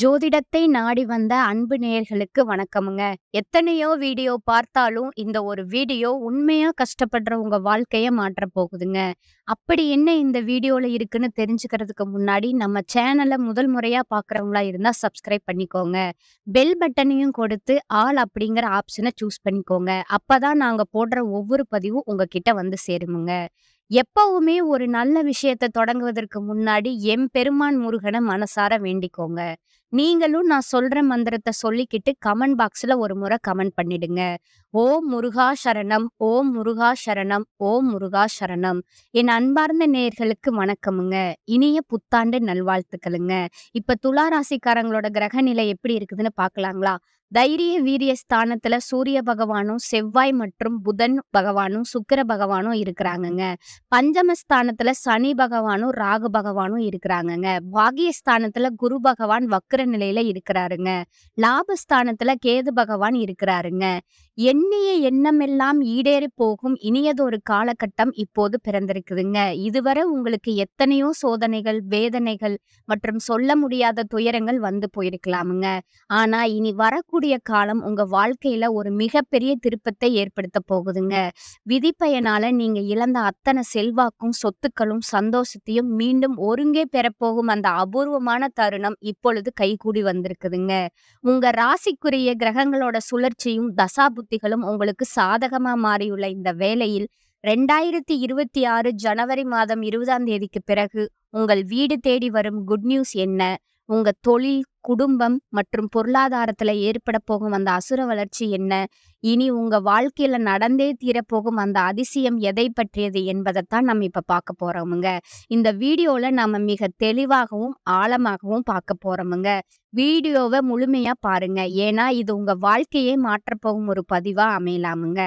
ஜோதிடத்தை நாடி வந்த அன்பு நேயர்களுக்கு வணக்கமுங்க. எத்தனையோ வீடியோ பார்த்தாலும், இந்த ஒரு வீடியோ உண்மையா கஷ்டப்படுற உங்க வாழ்க்கைய மாற்றப் போகுதுங்க. அப்படி என்ன இந்த வீடியோல இருக்குன்னு தெரிஞ்சுக்கிறதுக்கு முன்னாடி, நம்ம சேனல முதல் முறையா பார்க்குறவங்களா இருந்தா சப்ஸ்கிரைப் பண்ணிக்கோங்க. பெல் பட்டனையும் கொடுத்து, ஆல் அப்படிங்கிற ஆப்ஷன சூஸ் பண்ணிக்கோங்க. அப்பதான் நாங்க போடுற ஒவ்வொரு பதிவும் உங்ககிட்ட வந்து சேருமுங்க. எப்பவுமே ஒரு நல்ல விஷயத்த தொடங்குவதற்கு முன்னாடி எம்பெருமான் முருகன மனசார வேண்டிக்கோங்க. நீங்களும் நான் சொல்ற மந்திரத்த சொல்லிக்கிட்டு கமெண்ட் பாக்ஸ்ல ஒரு முறை கமெண்ட் பண்ணிடுங்க. ஓம் முருகா சரணம், ஓம் முருகா சரணம், ஓம் முருகா சரணம். என் அன்பார்ந்த நேயர்களுக்கு வணக்கமுங்க. இனிய புத்தாண்டு நல்வாழ்த்துக்களுங்க. இப்ப துலா ராசிக்காரங்களோட கிரக நிலை எப்படி இருக்குதுன்னு பார்க்கலாங்களா? தைரிய வீரிய ஸ்தானத்துல சூரிய பகவானும், செவ்வாய் மற்றும் புதன் பகவானும், சுக்கிர பகவானும் இருக்கிறாங்கங்க. பஞ்சமஸ்தானத்துல சனி பகவானும், ராகு பகவானும் இருக்கிறாங்கங்க. பாகியஸ்தானத்துல குரு பகவான் வக்ர நிலையில இருக்கிறாருங்க. லாபஸ்தானத்துல கேது பகவான் இருக்கிறாருங்க. எண்ணிய எண்ணமெல்லாம் ஈடேறி போகும் இனியதொரு காலகட்டம் இப்போது பிறந்திருக்குதுங்க. இதுவரை உங்களுக்கு எத்தனையோ சோதனைகள், வேதனைகள் மற்றும் சொல்ல முடியாத துயரங்கள் வந்து போயிருக்கலாமுங்க. ஆனா இனி வரக்கூடிய காலம் உங்க வாழ்க்கையில ஒரு மிகப்பெரிய திருப்பத்தை ஏற்படுத்த போகுதுங்க. விதிப்பயனால நீங்க இழந்த அத்தனை செல்வாக்கும், சொத்துக்களும், சந்தோஷத்தையும் மீண்டும் ஒருங்கே பெறப்போகும் அந்த அபூர்வமான தருணம் இப்பொழுது கைகூடி வந்திருக்குதுங்க. உங்க ராசிக்குரிய கிரகங்களோட சுழற்சியும், தசாபுத்திகளும் உங்களுக்கு சாதகமா மாறியுள்ள இந்த வேளையில் 2026 ஜனவரி மாதம் 20ஆம் தேதிக்கு பிறகு உங்கள் வீடு தேடி வரும் குட் நியூஸ் என்ன? உங்க தொழில், குடும்பம் மற்றும் பொருளாதாரத்துல ஏற்பட போகும் அந்த அசுர வளர்ச்சி என்ன? இனி உங்க வாழ்க்கையில நடந்தே தீரப்போகும் அந்த அதிசயம் எதை பற்றியது என்பதைத்தான் நம்ம இப்ப பார்க்க போறோமுங்க. இந்த வீடியோல நாம மிக தெளிவாகவும் ஆழமாகவும் பார்க்க போறோமுங்க. வீடியோவை முழுமையா பாருங்க. ஏன்னா இது உங்க வாழ்க்கையே மாற்றப் போகும் ஒரு பதிவா அமையலாமுங்க.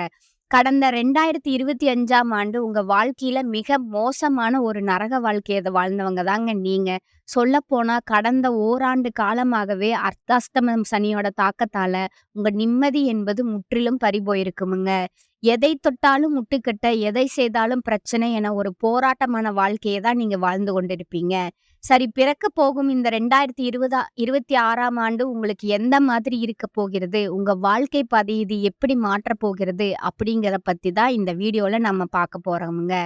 கடந்த 2025ஆம் ஆண்டு உங்க வாழ்க்கையில மிக மோசமான ஒரு நரக வாழ்க்கைய வாழ்ந்தவங்க தாங்க நீங்க. சொல்லப்போனா கடந்த ஓராண்டு காலமாகவே அர்த்தாஷ்டமம் சனியோட தாக்கத்தால உங்க நிம்மதி என்பது முற்றிலும் பறிபோயிருக்குமுங்க. எதை தொட்டாலும் முட்டுக்கட்ட, எதை செய்தாலும் பிரச்சனை என ஒரு போராட்டமான வாழ்க்கையை தான் நீங்க வாழ்ந்து கொண்டிருப்பீங்க. சரி, பிறக்க போகும் இந்த 2026ஆம் ஆண்டு உங்களுக்கு எந்த மாதிரி இருக்க போகிறது? உங்க வாழ்க்கை பாதை இது எப்படி மாற்றப் போகிறது? அப்படிங்கிறத பத்தி தான் இந்த வீடியோல நம்ம பார்க்க போறோமுங்க.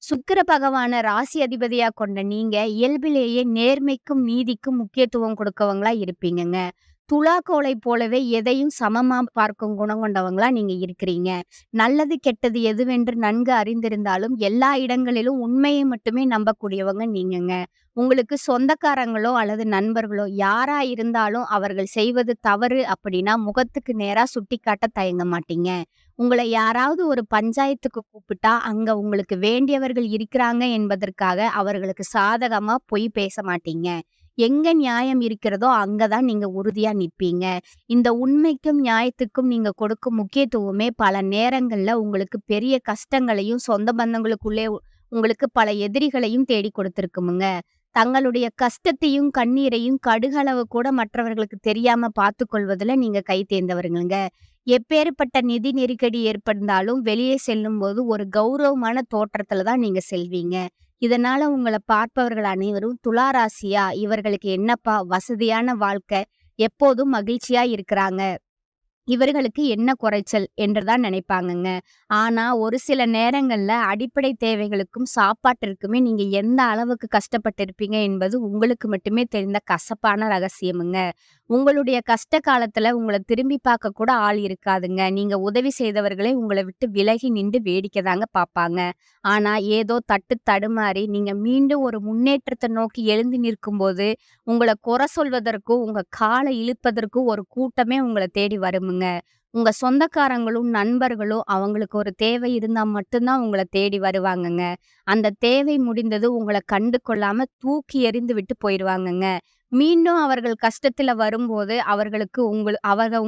சுக்கிர பகவான ராசி அதிபதியா கொண்ட நீங்க இயல்பிலேயே நேர்மைக்கும், நீதிக்கும் முக்கியத்துவம் கொடுக்கவங்களா இருப்பீங்கங்க. துலாக்கோலை போலவே எதையும் சமமா பார்க்கும் குணம் கொண்டவங்களா நீங்க இருக்கிறீங்க. நல்லது, கெட்டது எதுவென்று நன்கு அறிந்திருந்தாலும் எல்லா இடங்களிலும் உண்மையை மட்டுமே நம்பக்கூடியவங்க நீங்கங்க. உங்களுக்கு சொந்தக்காரங்களோ அல்லது நண்பர்களோ யாரா இருந்தாலும் அவர்கள் செய்வது தவறு அப்படின்னா முகத்துக்கு நேரா சுட்டிக்காட்ட தயங்க மாட்டீங்க. உங்களை யாராவது ஒரு பஞ்சாயத்துக்கு கூப்பிட்டா அங்க உங்களுக்கு வேண்டியவர்கள் இருக்கிறாங்க என்பதற்காக அவர்களுக்கு சாதகமா பொய் பேச மாட்டீங்க. எங்க நியாயம் இருக்கிறதோ அங்கதான் நீங்க உறுதியா நிப்பீங்க. இந்த உண்மைக்கும் நியாயத்துக்கும் நீங்க கொடுக்கும் முக்கியத்துவமே பல நேரங்கள்ல உங்களுக்கு பெரிய கஷ்டங்களையும், சொந்த பந்தங்களுக்குள்ளே உங்களுக்கு பல எதிரிகளையும் தேடி கொடுத்திருக்குமுங்க. தங்களுடைய கஷ்டத்தையும், கண்ணீரையும் கடுகளவு கூட மற்றவர்களுக்கு தெரியாம பார்த்துக் கொள்வதுல நீங்க கை தேர்ந்தவருங்கங்க. எப்பேற்பட்ட நிதி நெருக்கடி ஏற்பட்டாலும் வெளியே செல்லும்போது ஒரு கௌரவமான தோற்றத்துல தான் நீங்க செல்வீங்க. இதனால உங்கள பார்ப்பவர்கள் அனைவரும் துலா ராசியா, இவர்களுக்கு என்னப்பா வசதியான வாழ்க்கை, எப்போதும் மகிழ்ச்சியா இருக்கிறாங்க, இவர்களுக்கு என்ன குறைச்சல் என்றுதான் நினைப்பாங்கங்க. ஆனா ஒரு சில நேரங்கள்ல அடிப்படை தேவைகளுக்கும் சாப்பாட்டிற்குமே நீங்க எந்த அளவுக்கு கஷ்டப்பட்டிருப்பீங்க என்பது உங்களுக்கு மட்டுமே தெரிந்த கசப்பான ரகசியமுங்க. உங்களுடைய கஷ்ட காலத்துல உங்களை திரும்பி பார்க்க கூட ஆள் இருக்காதுங்க. நீங்க உதவி செய்தவர்களே உங்களை விட்டு விலகி நின்று வேடிக்கை தாங்க பார்ப்பாங்க. ஆனா ஏதோ தட்டு தடுமாறி நீங்க மீண்டும் ஒரு முன்னேற்றத்தை நோக்கி எழுந்து நிற்கும்போது உங்களை குறை சொல்வதற்கும், உங்க காலை இழுப்பதற்கும் ஒரு கூட்டமே உங்களை தேடி வருமுங்க. உங்க சொந்தக்காரங்களும், நண்பர்களும் அவங்களுக்கு ஒரு தேவை இருந்தா மட்டும்தான் உங்கள தேடி வருவாங்கங்க. அந்த தேவை முடிந்தது உங்கள கண்டு கொள்ளாம தூக்கி எறிந்து விட்டு போயிருவாங்கங்க. மீண்டும் அவர்கள் கஷ்டத்துல வரும்போது அவர்களுக்கு அவங்க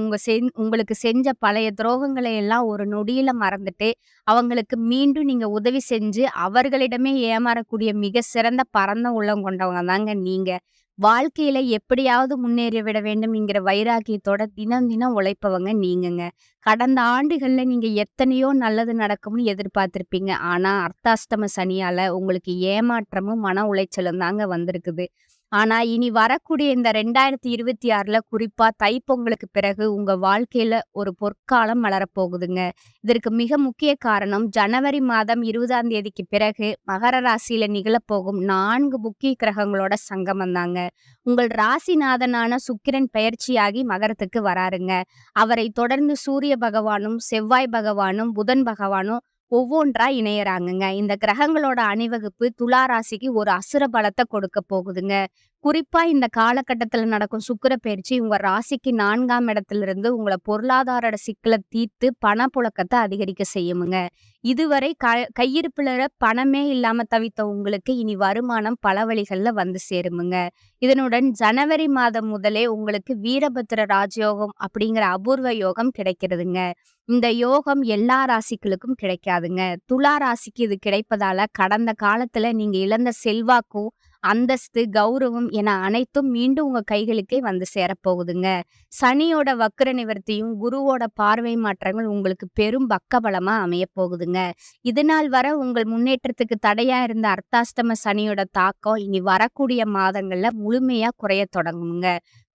உங்களுக்கு செஞ்ச பழைய துரோகங்களை எல்லாம் ஒரு நொடியில மறந்துட்டு, அவங்களுக்கு மீண்டும் நீங்க உதவி செஞ்சு அவர்களிடமே ஏமாறக்கூடிய மிக சிறந்த பரந்த உள்ளம் கொண்டவங்க தாங்க நீங்க. வாழ்க்கையில எப்படியாவது முன்னேறி விட வேண்டும்ங்கிற வைராக்கியத்தோட தினம் தினம் உழைப்பவங்க நீங்கங்க. கடந்த ஆண்டுகள்ல நீங்க எத்தனையோ நல்லது நடக்கும்னு எதிர்பார்த்திருப்பீங்க. ஆனா அர்த்தாஷ்டம சனியால உங்களுக்கு ஏமாற்றமும், மன உளைச்சலும் தாங்க வந்திருக்குது. ஆனா, இனி வரக்கூடிய இந்த 2026ல குறிப்பா தைப்பொங்கலுக்கு பிறகு உங்க வாழ்க்கையில ஒரு பொற்காலம் மலரப்போகுதுங்க. இதற்கு மிக முக்கிய காரணம் ஜனவரி மாதம் 20ஆம் தேதிக்கு பிறகு மகர ராசியில நிகழப்போகும் 4 முக்கிய கிரகங்களோட சங்கமம் தாங்க. உங்கள் ராசிநாதனான சுக்கிரன் பெயர்ச்சியாகி மகரத்துக்கு வராருங்க. அவரைத் தொடர்ந்து சூரிய பகவானும், செவ்வாய் பகவானும், புதன் பகவானும் ஒவ்வொன்றா இணையறாங்கங்க. இந்த கிரகங்களோட அணிவகுப்பு துலா ராசிக்கு ஒரு அசுர பலத்த கொடுக்க போகுதுங்க. குறிப்பா இந்த காலகட்டத்துல நடக்கும் சுக்கிர பெயர்ச்சி உங்க ராசிக்கு 4ஆம் இடத்திலிருந்து உங்கள பொருளாதார சிக்கல தீர்த்து பணப்புழக்கத்த அதிகரிக்க செய்யுமுங்க. இதுவரை கையிருப்புல பணமே இல்லாம தவித்த உங்களுக்கு இனி வருமானம் பல வழிகள்ல வந்து சேருமுங்க. இதனுடன் ஜனவரி மாதம் முதலே உங்களுக்கு வீரபத்திர ராஜயோகம் அப்படிங்கிற அபூர்வ யோகம் கிடைக்கிறதுங்க. இந்த யோகம் எல்லா ராசிகளுக்கும் கிடைக்காதுங்க. துலா ராசிக்கு இது கிடைப்பதால கடந்த காலத்துல நீங்க இழந்த செல்வாக்கும், அந்தஸ்து, கௌரவம் என அனைத்தும் மீண்டும் உங்க கைகளுக்கே வந்து சேரப்போகுதுங்க. சனியோட வக்ர நிவர்த்தியும், குருவோட பார்வை மாற்றங்கள் உங்களுக்கு பெரும் பக்கபலமா அமையப் போகுதுங்க. இதுநாள் வரை உங்கள் முன்னேற்றத்துக்கு தடையா இருந்த அர்த்தாஷ்டம சனியோட தாக்கம் இனி வரக்கூடிய மாதங்கள்ல முழுமையா குறையத் தொடங்குங்க.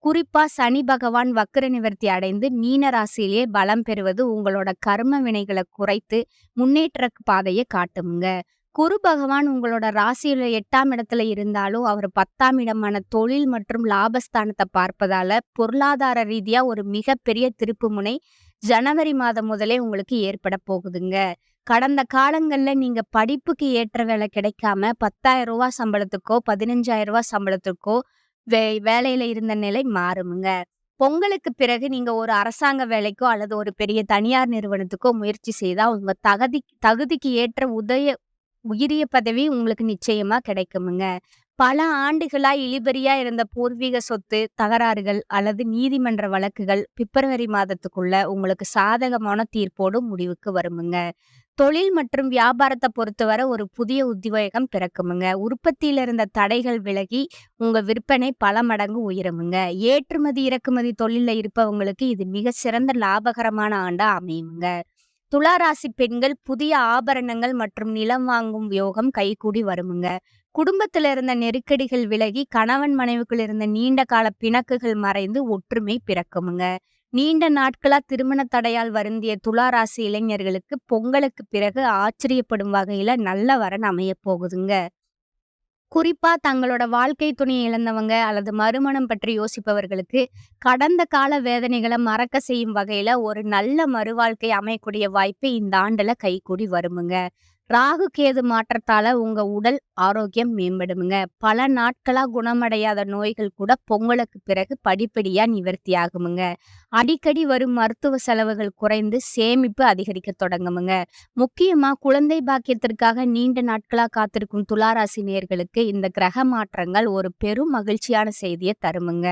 குறிப்பா சனி பகவான் வக்ர நிவர்த்தி அடைந்து மீன ராசியிலேயே பலம் பெறுவது உங்களோட கர்ம வினைகளை குறைத்து முன்னேற்ற பாதையை காட்டுமுங்க. குரு பகவான் உங்களோட ராசியில 8ஆம் இடத்துல இருந்தாலும் அவர் 10ஆம் இடமான தொழில் மற்றும் லாபஸ்தானத்தை பார்ப்பதால பொருளாதார ரீதியா ஒரு மிகப்பெரிய திருப்புமுனை ஜனவரி மாதம் முதலே உங்களுக்கு ஏற்பட போகுதுங்க. கடந்த காலங்கள்ல நீங்க படிப்புக்கு ஏற்ற வேலை கிடைக்காம 10,000 ரூபாய் சம்பளத்துக்கோ 15,000 ரூபாய் சம்பளத்துக்கோ வேலையில இருந்த நிலை மாறுமுங்க. பொங்கலுக்கு பிறகு நீங்க ஒரு அரசாங்க வேலைக்கோ அல்லது ஒரு பெரிய தனியார் நிறுவனத்துக்கோ முயற்சி செய்தா உங்க தகுதிக்கு ஏற்ற உயரிய பதவி உங்களுக்கு நிச்சயமா கிடைக்குமுங்க. பல ஆண்டுகளா இழுபறியா இருந்த பூர்வீக சொத்து தகராறுகள் அல்லது நீதிமன்ற வழக்குகள் பிப்ரவரி மாதத்துக்குள்ள உங்களுக்கு சாதகமான தீர்ப்போடு முடிவுக்கு வருமுங்க. தொழில் மற்றும் வியாபாரத்தை பொறுத்தவரை ஒரு புதிய உத்வேகம் பிறக்குமுங்க. உற்பத்தியில இருந்த தடைகள் விலகி உங்க விற்பனை பல மடங்கு உயருமுங்க. ஏற்றுமதி இறக்குமதி தொழில்ல இருப்பவங்களுக்கு இது மிக சிறந்த லாபகரமான ஆண்டா அமையுமுங்க. துலா ராசி பெண்கள் புதிய ஆபரணங்கள் மற்றும் நிலம் வாங்கும் யோகம் கைகூடி வருமுங்க. குடும்பத்துல இருந்த நெருக்கடிகள் விலகி கணவன் மனைவிக்குள் இருந்த நீண்ட கால பிணக்குகள் மறைந்து ஒற்றுமை பிறக்குமுங்க. நீண்ட நாட்களா திருமண தடையால் வருந்திய துலா ராசி இளைஞர்களுக்கு பொங்கலுக்கு பிறகு ஆச்சரியப்படும் வகையில நல்ல வரன் அமைய போகுதுங்க. குறிப்பா தங்களோட வாழ்க்கை துணையை இழந்தவங்க அல்லது மறுமணம் பற்றி யோசிப்பவர்களுக்கு கடந்த கால வேதனைகளை மறக்க செய்யும் வகையில ஒரு நல்ல மறுவாழ்க்கை அமையக்கூடிய வாய்ப்பு இந்த ஆண்டுல கைகூடி வருமுங்க. ராகு கேது மாற்றத்தால உங்க உடல் ஆரோக்கியம் மேம்படுமுங்க. பல நாட்களா குணமடையாத நோய்கள் கூட பொங்கலுக்கு பிறகு படிப்படியா நிவர்த்தி ஆகுமுங்க. அடிக்கடி வரும் மருத்துவ செலவுகள் குறைந்து சேமிப்பு அதிகரிக்க தொடங்குமுங்க. முக்கியமா குழந்தை பாக்கியத்திற்காக நீண்ட நாட்களா காத்திருக்கும் துளாராசி நேயர்களுக்கு இந்த கிரக மாற்றங்கள் ஒரு பெரும் மகிழ்ச்சியான செய்தியை தருமுங்க.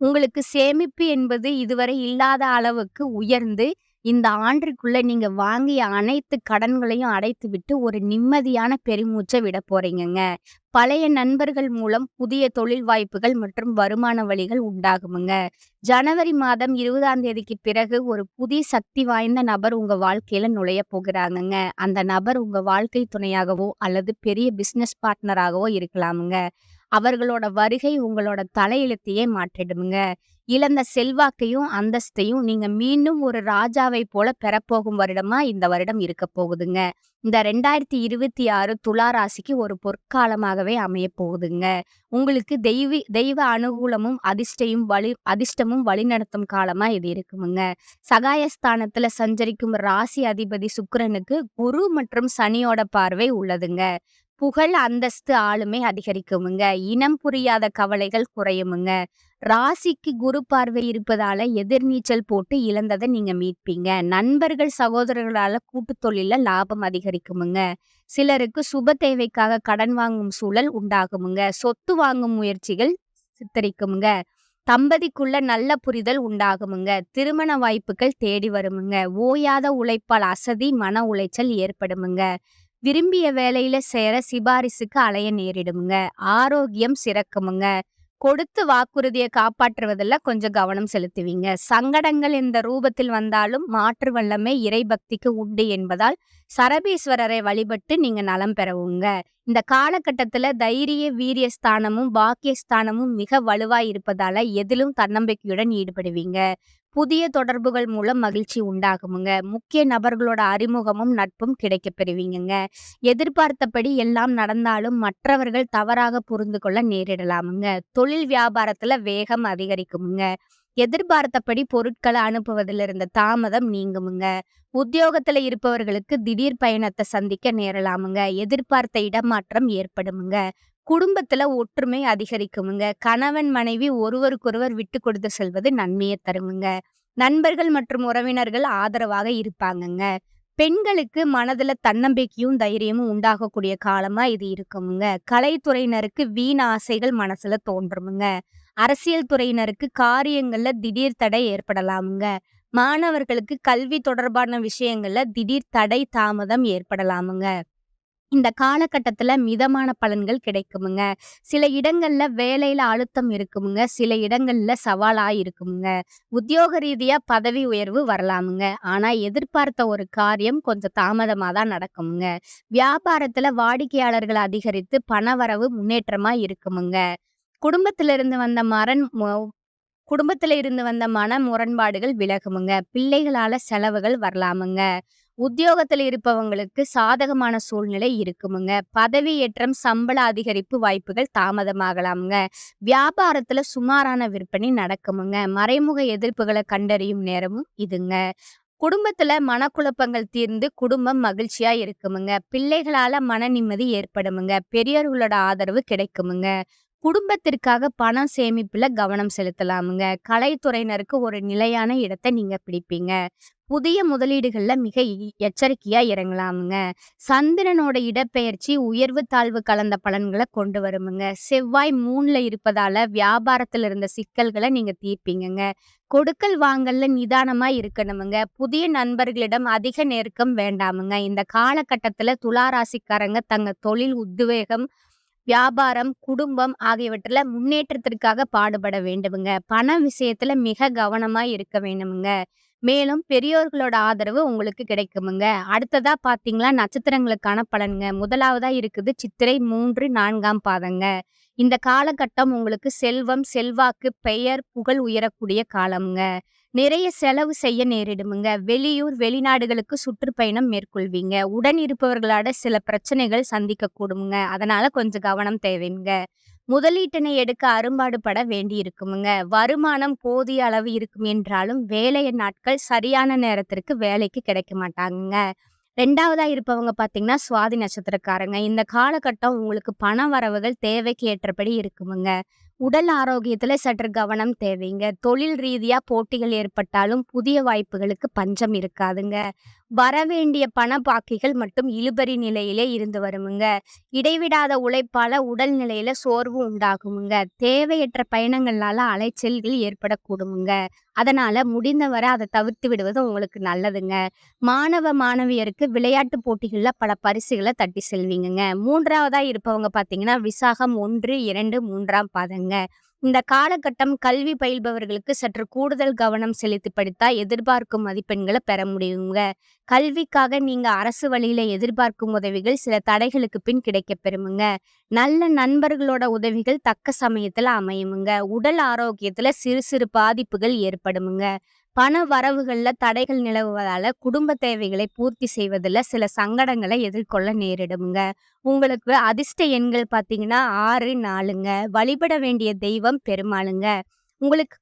உங்களுக்கு சேமிப்பு என்பது இதுவரை இல்லாத அளவுக்கு உயர்ந்து இந்த ஆண்டிற்குள்ள நீங்க வாங்கிய அனைத்து கடன்களையும் அடைத்து விட்டு ஒரு நிம்மதியான பெருமூச்சை விட போறீங்கங்க. பழைய நண்பர்கள் மூலம் புதிய தொழில் வாய்ப்புகள் மற்றும் வருமான வழிகள் உண்டாகுமுங்க. ஜனவரி மாதம் 20ஆம் தேதிக்கு பிறகு ஒரு புதிய சக்தி வாய்ந்த நபர் உங்க வாழ்க்கையில நுழைய போகிறாங்கங்க. அந்த நபர் உங்க வாழ்க்கை துணையாகவோ அல்லது பெரிய பிசினஸ் பார்ட்னராகவோ இருக்கலாமுங்க. அவர்களோட வருகை உங்களோட தலையெழுத்தையே மாற்றிடுமுங்க. இழந்த செல்வாக்கையும் அந்தஸ்தையும் நீங்க மீண்டும் ஒரு ராஜாவை போல பெறப்போகும் வருடமா இந்த வருடம் இருக்க போகுதுங்க. இந்த 2026 துலா ராசிக்கு ஒரு பொற்காலமாகவே அமைய போகுதுங்க. உங்களுக்கு தெய்வ அனுகூலமும் அதிர்ஷ்டமும் வழிநடத்தும் காலமா இது இருக்குமுங்க. சகாயஸ்தானத்துல சஞ்சரிக்கும் ராசி அதிபதி சுக்கிரனுக்கு குரு மற்றும் சனியோட பார்வை உள்ளதுங்க. புகழ் அந்தஸ்து ஆளுமை அதிகரிக்குமுங்க. இனம் புரியாத கவலைகள் குறையுமுங்க. ராசிக்கு குரு பார்வை இருப்பதால எதிர்நீச்சல் போட்டு இழந்ததை நீங்க மீட்பீங்க. நண்பர்கள் சகோதரர்களால கூட்டு தொழில லாபம் அதிகரிக்குமுங்க. சிலருக்கு சுப தேவைக்காக கடன் வாங்கும் சூழல் உண்டாகுமுங்க. சொத்து வாங்கும் முயற்சிகள் சித்தரிக்குமுங்க. தம்பதிக்குள்ள நல்ல புரிதல் உண்டாகுமுங்க. திருமண வாய்ப்புகள் தேடி வருமுங்க. ஓயாத உழைப்பால் அசதி மன உளைச்சல் ஏற்படுமுங்க. விரும்பிய வேலையில சேர சிபாரிசுக்கு அலைய நேரிடுமுங்க. ஆரோக்கியம் சிறக்குமுங்க. கொடுத்து வாக்குறுதியை காப்பாற்றுவதில் கொஞ்சம் கவனம் செலுத்துவீங்க. சங்கடங்கள் இந்த ரூபத்தில் வந்தாலும் மாற்று வல்லமை இறை பக்திக்கு உண்டு என்பதால் சரபீஸ்வரரை வழிபட்டு நீங்க நலம் பெறவுங்க. இந்த காலகட்டத்துல தைரிய வீரிய ஸ்தானமும், பாக்கியஸ்தானமும் மிக வலுவா இருப்பதால எதிலும் தன்னம்பிக்கையுடன் ஈடுபடுவீங்க. புதிய தொடர்புகள் மூலம் மகிழ்ச்சி உண்டாகுமுங்க. முக்கிய நபர்களோட அறிமுகமும், நட்பும் கிடைக்கப் பெறுவீங்கங்க. எதிர்பார்த்தபடி எல்லாம் நடந்தாலும் மற்றவர்கள் தவறாக புரிந்து கொள்ள நேரிடலாமுங்க. தொழில் வியாபாரத்துல வேகம் அதிகரிக்குமுங்க. எதிர்பார்த்தபடி பொருட்களை அனுப்புவதில் இருந்த தாமதம் நீங்குமுங்க. உத்தியோகத்துல இருப்பவர்களுக்கு திடீர் பயணத்தை சந்திக்க நேரலாமுங்க. எதிர்பார்த்த இடமாற்றம் ஏற்படுமுங்க. குடும்பத்துல ஒற்றுமை அதிகரிக்குமுங்க. கணவன் மனைவி ஒருவருக்கொருவர் விட்டு கொடுத்து செல்வது நன்மையை தருமுங்க. நண்பர்கள் மற்றும் உறவினர்கள் ஆதரவாக இருப்பாங்கங்க. பெண்களுக்கு மனதுல தன்னம்பிக்கையும் தைரியமும் உண்டாகக்கூடிய காலமா இது இருக்குமுங்க. கலைத்துறையினருக்கு வீண் ஆசைகள் மனசுல தோன்றுமுங்க. அரசியல் துறையினருக்கு காரியங்கள்ல திடீர் தடை ஏற்படலாமுங்க. மாணவர்களுக்கு கல்வி தொடர்பான விஷயங்கள்ல திடீர் தடை தாமதம் ஏற்படலாமுங்க. இந்த காலகட்டத்துல மிதமான பலன்கள் கிடைக்குமுங்க. சில இடங்கள்ல வேலையில அழுத்தம் இருக்குமுங்க. சில இடங்கள்ல சவாலா இருக்குமுங்க. உத்தியோக ரீதியா பதவி உயர்வு வரலாமுங்க. ஆனா எதிர்பார்த்த ஒரு காரியம் கொஞ்சம் தாமதமா தான் நடக்குமுங்க. வியாபாரத்துல வாடிக்கையாளர்கள் அதிகரித்து பணவரவு முன்னேற்றமா இருக்குமுங்க. குடும்பத்திலிருந்து வந்த மரண் குடும்பத்தில இருந்து வந்த மன முரண்பாடுகள் விலகுமுங்க. பிள்ளைகளால செலவுகள் வரலாமுங்க. உத்தியோகத்துல இருப்பவங்களுக்கு சாதகமான சூழ்நிலை இருக்குமுங்க. பதவி ஏற்றம், சம்பள அதிகரிப்பு வாய்ப்புகள் தாமதமாகலாமுங்க. வியாபாரத்துல சுமாரான விற்பனை நடக்குமுங்க. மறைமுக எதிர்ப்புகளை கண்டறியும் நேரமும் இதுங்க. குடும்பத்துல மனக்குழப்பங்கள் தீர்ந்து குடும்பம் மகிழ்ச்சியா இருக்குமுங்க. பிள்ளைகளால மன நிம்மதி ஏற்படுமுங்க. பெரியோர்களோட ஆதரவு கிடைக்குமுங்க. குடும்பத்திற்காக பணம் சேமிப்புல கவனம் செலுத்தலாமுங்க. கலைத்துறையினருக்கு ஒரு நிலையான இடத்தை நீங்க பிடிப்பீங்க. புதிய முதலீடுகள்ல மிக எச்சரிக்கையா இறங்கலாமுங்க. சந்திரனோட இடப்பெயர்ச்சி உயர்வு தாழ்வு கலந்த பலன்களை கொண்டு வருமுங்க. செவ்வாய் 3ல இருப்பதால வியாபாரத்துல இருந்த சிக்கல்களை நீங்க தீர்ப்பீங்கங்க. கொடுக்கல் வாங்கல்ல நிதானமா இருக்கணுமுங்க. புதிய நண்பர்களிடம் அதிக நெருக்கம் வேண்டாமுங்க. இந்த காலகட்டத்துல துலா ராசிக்காரங்க தங்க தொழில் உத்வேகம், வியாபாரம், குடும்பம் ஆகியவற்றில முன்னேற்றத்திற்காக பாடுபட வேண்டுமுங்க. பண விஷயத்துல மிக கவனமா இருக்க வேண்டுமுங்க. மேலும் பெரியோர்களோட ஆதரவு உங்களுக்கு கிடைக்குமுங்க. அடுத்ததா பார்த்தீங்களா, நட்சத்திரங்களுக்கான பலன்ங்க. முதலாவதா இருக்குது சித்திரை 3, 4ஆம் பாதங்க. இந்த காலகட்டம் உங்களுக்கு செல்வம், செல்வாக்கு, பெயர், புகழ் உயரக்கூடிய காலம்ங்க. நிறைய செலவு செய்ய நேரிடுமுங்க. வெளியூர், வெளிநாடுகளுக்கு சுற்றுப்பயணம் மேற்கொள்வீங்க. உடன் இருப்பவர்களோட சில பிரச்சனைகள் சந்திக்க கூடுமுங்க. அதனால கொஞ்சம் கவனம் தேவைங்க. முதலீட்டினை எடுக்க அரும்பாடுபட வேண்டி இருக்குமுங்க. வருமானம் போதிய அளவு இருக்கும் என்றாலும் வேலைய நாட்கள் சரியான நேரத்திற்கு வேலைக்கு கிடைக்க மாட்டாங்கங்க. 2வதா இருப்பவங்க பார்த்தீங்கன்னா, சுவாதி நட்சத்திரக்காரங்க. இந்த காலகட்டம் உங்களுக்கு பண வரவுகள் தேவைக்கு ஏற்றபடி இருக்குமுங்க. உடல் ஆரோக்கியத்துல சற்று கவனம் தேவைங்க. தொழில் ரீதியா போட்டிகள் ஏற்பட்டாலும் புதிய வாய்ப்புகளுக்கு பஞ்சம் இருக்காதுங்க. வரவேண்டிய பண பாக்கிகள் மட்டும் இழுபறி நிலையிலே இருந்து வருமுங்க. இடைவிடாத உழைப்பால உடல் நிலையில சோர்வு உண்டாகுமுங்க. தேவையற்ற பயணங்களால அலைச்சல்கள் ஏற்படக்கூடுமுங்க. அதனால முடிந்தவரை அதை தவிர்த்து விடுவது உங்களுக்கு நல்லதுங்க. மாணவ மாணவியருக்கு விளையாட்டு போட்டிகள்ல பல பரிசுகளை தட்டி செல்வீங்கங்க. 3வதா இருப்பவங்க பார்த்தீங்கன்னா, விசாகம் 1, 2, 3ஆம் பாதங்க. இந்த காலகட்டம் கல்வி பயில்பவர்களுக்கு சற்று கூடுதல் கவனம் செலுத்தி படித்தா எதிர்பார்க்கும் மதிப்பெண்களை பெற முடியுங்க. கல்விக்காக நீங்க அரசு வழியில எதிர்பார்க்கும் உதவிகள் சில தடைகளுக்கு பின் கிடைக்கப் பெறுமுங்க. நல்ல நண்பர்களோட உதவிகள் தக்க சமயத்துல அமையுமுங்க. உடல் ஆரோக்கியத்துல சிறு சிறு பாதிப்புகள் ஏற்படுமுங்க. பண வரவுகள்ல தடைகள் நிலவுவதால குடும்ப தேவைகளை பூர்த்தி செய்வதில் சில சங்கடங்களை எதிர்கொள்ள நேரிடுமுங்க. உங்களுக்கு அதிர்ஷ்ட எண்கள் பார்த்தீங்கன்னா 6, 4ங்க. வழிபட வேண்டிய தெய்வம் பெருமாளுங்க. உங்களுக்கு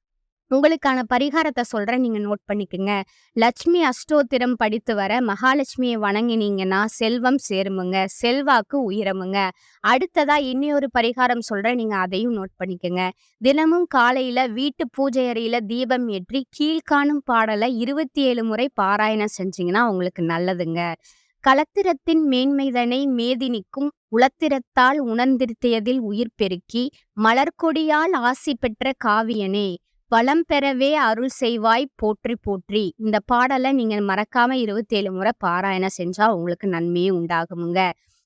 உங்களுக்கான பரிகாரத்தை சொல்றேன், நீங்க நோட் பண்ணிக்கங்க. லட்சுமி அஷ்டோத்திரம் படித்து வர மகாலட்சுமியை வணங்கினீங்கன்னா செல்வம் சேருமுங்க. செல்வாக்கு உயரமுங்க. அடுத்ததா இன்னொரு பரிகாரம் சொல்றேன், நீங்க அதையும் நோட் பண்ணிக்கங்க. தினமும் காலையில வீட்டு பூஜை அறையில தீபம் ஏற்றி கீழ்காணும் பாடலை 27 முறை பாராயணம் செஞ்சீங்கன்னா உங்களுக்கு நல்லதுங்க. களத்திரத்தின் மேன்மைதனை மேதினிக்கும் உளத்திரத்தால் உணர்ந்திருத்தியதில் உயிர் பெருக்கி மலர்கொடியால் ஆசி பெற்ற காவியனே, வளம் பெறவே அருள் செய்வாய் போற்றி போற்றி. இந்த பாடலை நீங்க மறக்காம 27 முறை பாராயணம் செஞ்சா உங்களுக்கு நன்மையே உண்டாகுமுங்க.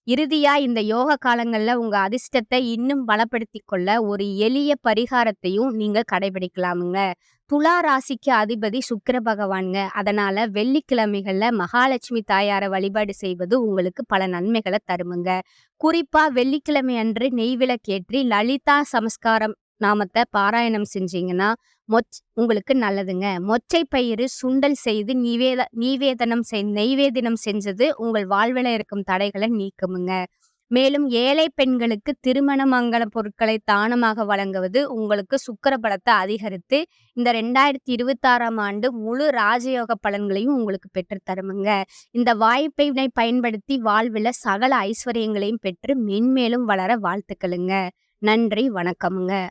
இறுதியா இந்த யோக காலங்கள்ல உங்க அதிர்ஷ்டத்தை இன்னும் பலப்படுத்திக் கொள்ள ஒரு எளிய பரிகாரத்தையும் நீங்க கடைபிடிக்கலாமுங்க. துலா ராசிக்கு அதிபதி சுக்கிர பகவான்ங்க. அதனால வெள்ளிக்கிழமைகள்ல மகாலட்சுமி தாயார வழிபாடு செய்வது உங்களுக்கு பல நன்மைகள தருமுங்க. குறிப்பா வெள்ளிக்கிழமை அன்று நெய் விளக்கேற்றி லலிதா சமஸ்காரம் நாமத்த பாராயணம் செஞ்சீங்கன்னா, உங்களுக்கு நல்லதுங்க. மொச்சை பயிறு சுண்டல் செய்து நெய்வேதனம் செஞ்சது உங்கள் வாழ்வில இருக்கும் தடைகள நீக்குமுங்க. மேலும் ஏழை பெண்களுக்கு திருமண மங்கல பொருட்களை தானமாக வழங்குவது உங்களுக்கு சுக்கிர பலத்த அதிகரித்து, இந்த 2026ஆம் ஆண்டு முழு ராஜயோக பலன்களையும் உங்களுக்கு பெற்றுத் தருமுங்க. இந்த வாய்ப்பினை பயன்படுத்தி வாழ்வில சகல ஐஸ்வர்யங்களையும் பெற்று மென்மேலும் வளர வாழ்த்துக்களுங்க. நன்றி, வணக்கமுங்க.